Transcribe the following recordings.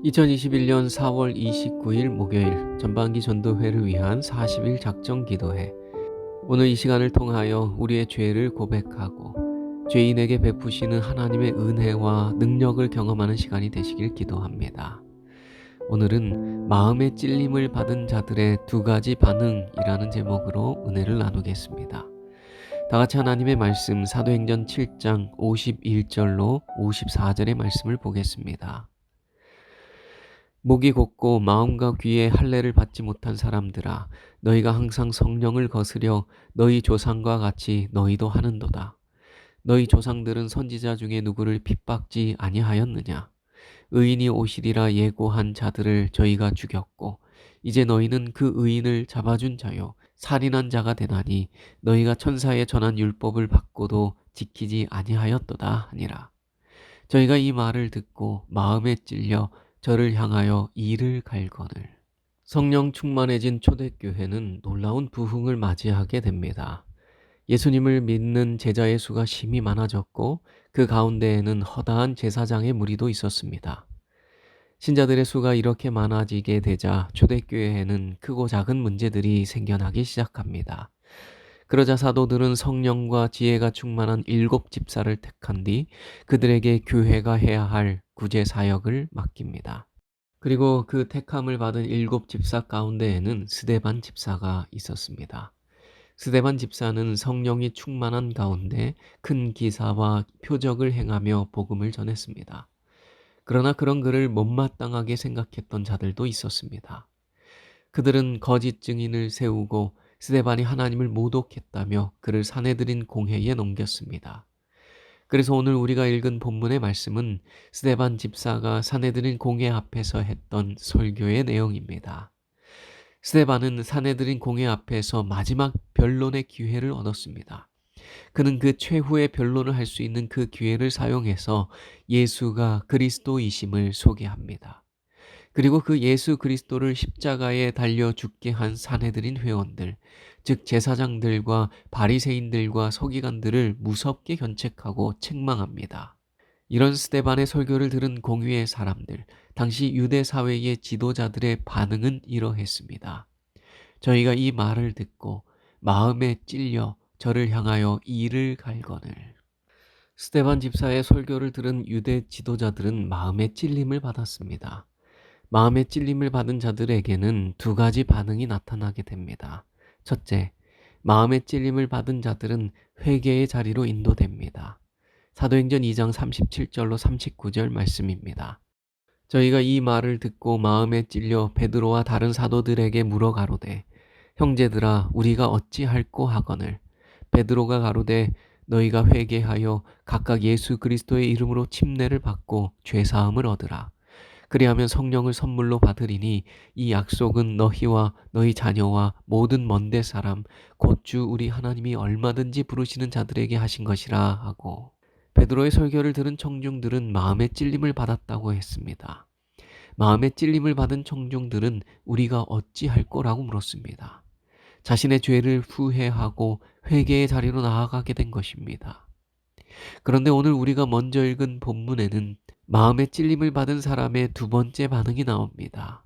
2021년 4월 29일 목요일 전반기 전도회를 위한 40일 작정 기도회. 오늘 이 시간을 통하여 우리의 죄를 고백하고 죄인에게 베푸시는 하나님의 은혜와 능력을 경험하는 시간이 되시길 기도합니다. 오늘은 마음의 찔림을 받은 자들의 두 가지 반응이라는 제목으로 은혜를 나누겠습니다. 다 같이 하나님의 말씀 사도행전 7장 51절로 54절의 말씀을 보겠습니다. 목이 곧고 마음과 귀에 할례를 받지 못한 사람들아, 너희가 항상 성령을 거스려 너희 조상과 같이 너희도 하는도다. 너희 조상들은 선지자 중에 누구를 핍박지 아니하였느냐? 의인이 오시리라 예고한 자들을 저희가 죽였고, 이제 너희는 그 의인을 잡아준 자요 살인한 자가 되나니 너희가 천사에 전한 율법을 받고도 지키지 아니하였도다 하니라. 저희가 이 말을 듣고 마음에 찔려 저를 향하여 이를 갈거늘. 성령 충만해진 초대교회는 놀라운 부흥을 맞이하게 됩니다. 예수님을 믿는 제자의 수가 심히 많아졌고 그 가운데에는 허다한 제사장의 무리도 있었습니다. 신자들의 수가 이렇게 많아지게 되자 초대교회에는 크고 작은 문제들이 생겨나기 시작합니다. 그러자 사도들은 성령과 지혜가 충만한 7 집사를 택한 뒤 그들에게 교회가 해야 할 구제 사역을 맡깁니다. 그리고 그 택함을 받은 7 집사 가운데에는 스데반 집사가 있었습니다. 스데반 집사는 성령이 충만한 가운데 큰 기사와 표적을 행하며 복음을 전했습니다. 그러나 그런 그를 못마땅하게 생각했던 자들도 있었습니다. 그들은 거짓 증인을 세우고 스데반이 하나님을 모독했다며 그를 사내들인 공회에 넘겼습니다. 그래서 오늘 우리가 읽은 본문의 말씀은 스데반 집사가 사내들인 공회 앞에서 했던 설교의 내용입니다. 스데반은 사내들인 공회 앞에서 마지막 변론의 기회를 얻었습니다. 그는 그 최후의 변론을 할 수 있는 그 기회를 사용해서 예수가 그리스도이심을 소개합니다. 그리고 그 예수 그리스도를 십자가에 달려 죽게 한 사내들인 회원들, 즉 제사장들과 바리새인들과 서기관들을 무섭게 견책하고 책망합니다. 이런 스데반의 설교를 들은 공회의 사람들, 당시 유대 사회의 지도자들의 반응은 이러했습니다. 저희가 이 말을 듣고 마음에 찔려 저를 향하여 이를 갈거늘. 스데반 집사의 설교를 들은 유대 지도자들은 마음에 찔림을 받았습니다. 마음의 찔림을 받은 자들에게는 두 가지 반응이 나타나게 됩니다. 첫째, 마음의 찔림을 받은 자들은 회개의 자리로 인도됩니다. 사도행전 2장 37절로 39절 말씀입니다. 저희가 이 말을 듣고 마음에 찔려 베드로와 다른 사도들에게 물어 가로되, 형제들아 우리가 어찌할꼬 하거늘. 베드로가 가로되, 너희가 회개하여 각각 예수 그리스도의 이름으로 침례를 받고 죄사함을 얻으라. 그리하면 성령을 선물로 받으리니 이 약속은 너희와 너희 자녀와 모든 먼데 사람 곧 주 우리 하나님이 얼마든지 부르시는 자들에게 하신 것이라 하고, 베드로의 설교를 들은 청중들은 마음의 찔림을 받았다고 했습니다. 마음의 찔림을 받은 청중들은 우리가 어찌할 거라고 물었습니다. 자신의 죄를 후회하고 회개의 자리로 나아가게 된 것입니다. 그런데 오늘 우리가 먼저 읽은 본문에는 마음의 찔림을 받은 사람의 두 번째 반응이 나옵니다.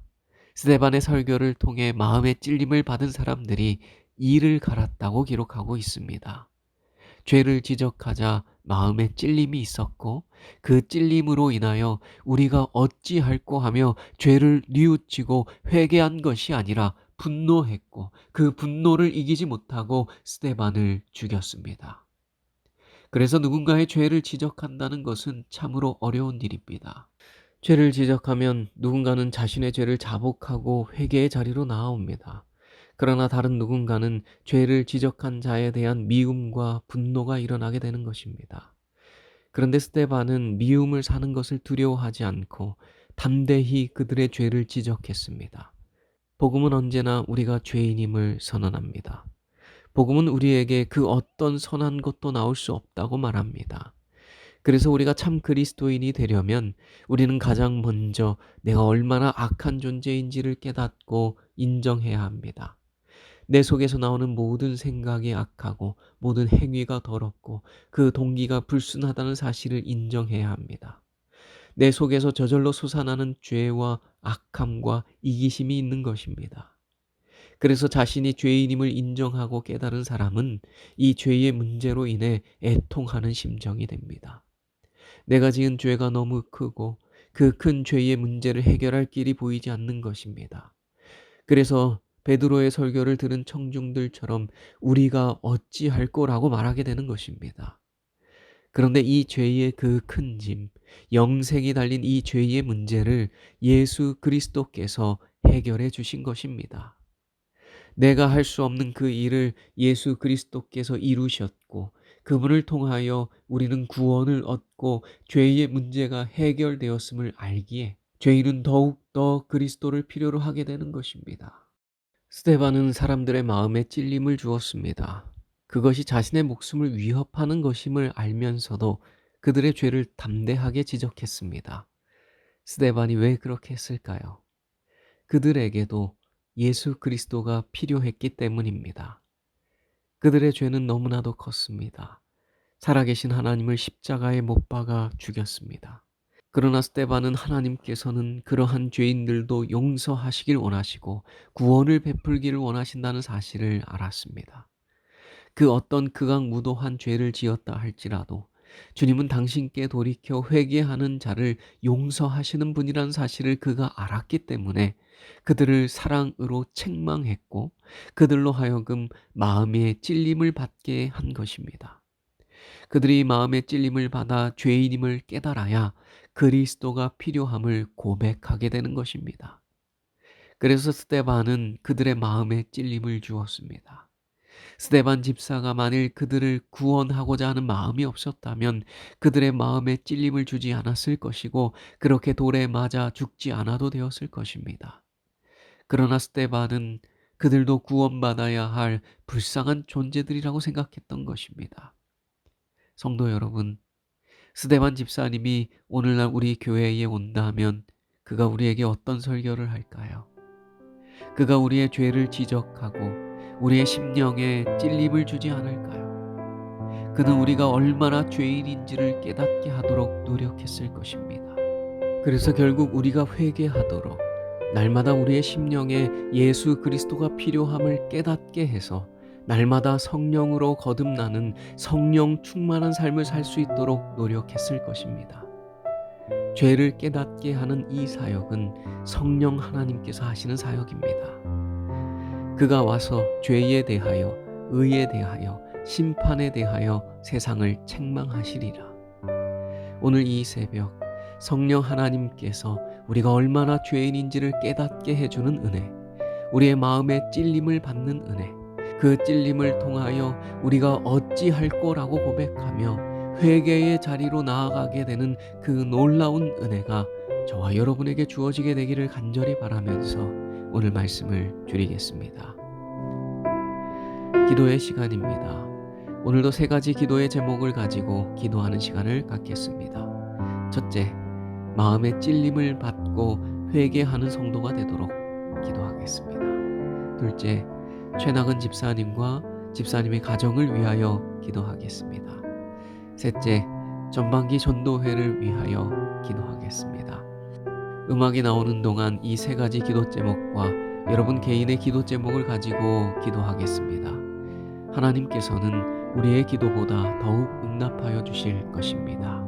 스데반의 설교를 통해 마음의 찔림을 받은 사람들이 이를 갈았다고 기록하고 있습니다. 죄를 지적하자 마음에 찔림이 있었고 그 찔림으로 인하여 우리가 어찌할꼬 하며 죄를 뉘우치고 회개한 것이 아니라 분노했고 그 분노를 이기지 못하고 스데반을 죽였습니다. 그래서 누군가의 죄를 지적한다는 것은 참으로 어려운 일입니다. 죄를 지적하면 누군가는 자신의 죄를 자복하고 회개의 자리로 나아옵니다. 그러나 다른 누군가는 죄를 지적한 자에 대한 미움과 분노가 일어나게 되는 것입니다. 그런데 스데반은 미움을 사는 것을 두려워하지 않고 담대히 그들의 죄를 지적했습니다. 복음은 언제나 우리가 죄인임을 선언합니다. 복음은 우리에게 그 어떤 선한 것도 나올 수 없다고 말합니다. 그래서 우리가 참 그리스도인이 되려면 우리는 가장 먼저 내가 얼마나 악한 존재인지를 깨닫고 인정해야 합니다. 내 속에서 나오는 모든 생각이 악하고 모든 행위가 더럽고 그 동기가 불순하다는 사실을 인정해야 합니다. 내 속에서 저절로 솟아나는 죄와 악함과 이기심이 있는 것입니다. 그래서 자신이 죄인임을 인정하고 깨달은 사람은 이 죄의 문제로 인해 애통하는 심정이 됩니다. 내가 지은 죄가 너무 크고 그 큰 죄의 문제를 해결할 길이 보이지 않는 것입니다. 그래서 베드로의 설교를 들은 청중들처럼 우리가 어찌할 거라고 말하게 되는 것입니다. 그런데 이 죄의 그 큰 짐, 영생이 달린 이 죄의 문제를 예수 그리스도께서 해결해 주신 것입니다. 내가 할 수 없는 그 일을 예수 그리스도께서 이루셨고 그분을 통하여 우리는 구원을 얻고 죄의 문제가 해결되었음을 알기에 죄인은 더욱더 그리스도를 필요로 하게 되는 것입니다. 스데반은 사람들의 마음에 찔림을 주었습니다. 그것이 자신의 목숨을 위협하는 것임을 알면서도 그들의 죄를 담대하게 지적했습니다. 스데반이 왜 그렇게 했을까요? 그들에게도 예수 그리스도가 필요했기 때문입니다. 그들의 죄는 너무나도 컸습니다. 살아계신 하나님을 십자가에 못 박아 죽였습니다. 그러나 스데반은 하나님께서는 그러한 죄인들도 용서하시길 원하시고 구원을 베풀기를 원하신다는 사실을 알았습니다. 그 어떤 극악무도한 죄를 지었다 할지라도 주님은 당신께 돌이켜 회개하는 자를 용서하시는 분이라는 사실을 그가 알았기 때문에 그들을 사랑으로 책망했고 그들로 하여금 마음의 찔림을 받게 한 것입니다. 그들이 마음의 찔림을 받아 죄인임을 깨달아야 그리스도가 필요함을 고백하게 되는 것입니다. 그래서 스데반은 그들의 마음에 찔림을 주었습니다. 스데반 집사가 만일 그들을 구원하고자 하는 마음이 없었다면 그들의 마음에 찔림을 주지 않았을 것이고 그렇게 돌에 맞아 죽지 않아도 되었을 것입니다. 그러나 스데반은 그들도 구원받아야 할 불쌍한 존재들이라고 생각했던 것입니다. 성도 여러분, 스데반 집사님이 오늘날 우리 교회에 온다면 그가 우리에게 어떤 설교를 할까요? 그가 우리의 죄를 지적하고 우리의 심령에 찔림을 주지 않을까요? 그는 우리가 얼마나 죄인인지를 깨닫게 하도록 노력했을 것입니다. 그래서 결국 우리가 회개하도록 날마다 우리의 심령에 예수 그리스도가 필요함을 깨닫게 해서 날마다 성령으로 거듭나는 성령 충만한 삶을 살 수 있도록 노력했을 것입니다. 죄를 깨닫게 하는 이 사역은 성령 하나님께서 하시는 사역입니다. 그가 와서 죄에 대하여, 의에 대하여, 심판에 대하여 세상을 책망하시리라. 오늘 이 새벽 성령 하나님께서 우리가 얼마나 죄인인지를 깨닫게 해주는 은혜, 우리의 마음에 찔림을 받는 은혜, 그 찔림을 통하여 우리가 어찌할 거라고 고백하며 회개의 자리로 나아가게 되는 그 놀라운 은혜가 저와 여러분에게 주어지게 되기를 간절히 바라면서 오늘 말씀을 드리겠습니다. 기도의 시간입니다. 오늘도 세 가지 기도의 제목을 가지고 기도하는 시간을 갖겠습니다. 첫째, 마음의 찔림을 받고 회개하는 성도가 되도록 기도하겠습니다. 둘째, 최낙은 집사님과 집사님의 가정을 위하여 기도하겠습니다. 셋째, 전반기 전도회를 위하여 기도하겠습니다. 음악이 나오는 동안 이 세 가지 기도 제목과 여러분 개인의 기도 제목을 가지고 기도하겠습니다. 하나님께서는 우리의 기도보다 더욱 응답하여 주실 것입니다.